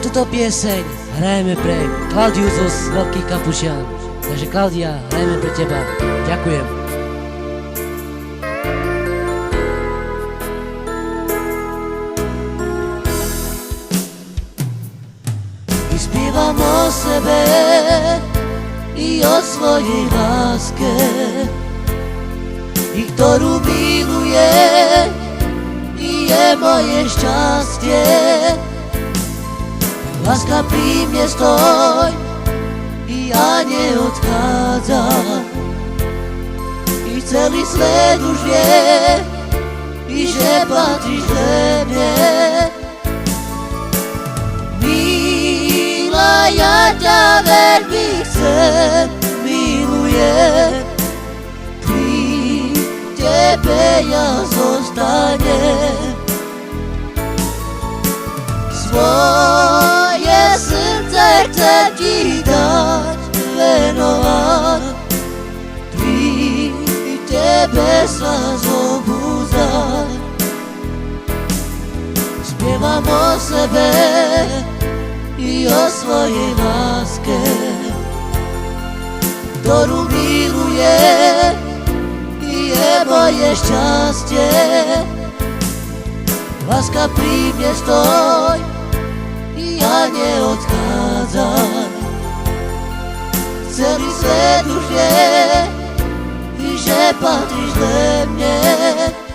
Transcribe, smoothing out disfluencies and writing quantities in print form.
túto pieseň hrajeme pre Klaudiu z Veľkých Kapušian. Takže Klaudia, hrajeme pre teba. Ďakujem. Vyspievam o sebe i o svojej láske, i ktorú miluje, i je moje šťastie. Láska pri mne stoj, i ja neodchádzam, i celý svet už vie, i že patríš mne. Milá, ja ťa veľmi chcem, milujem, pri tebe ja zostanem. Svoje srdce chcem ti dať, venovať, pri tebe sa zobúdzať. Spievam o sebe i o svojej láske, ktorú miluje, i je moje šťastie. Láska pri mne stoj, i ja neodchádzam, celý svet už vie, i že patríš mne.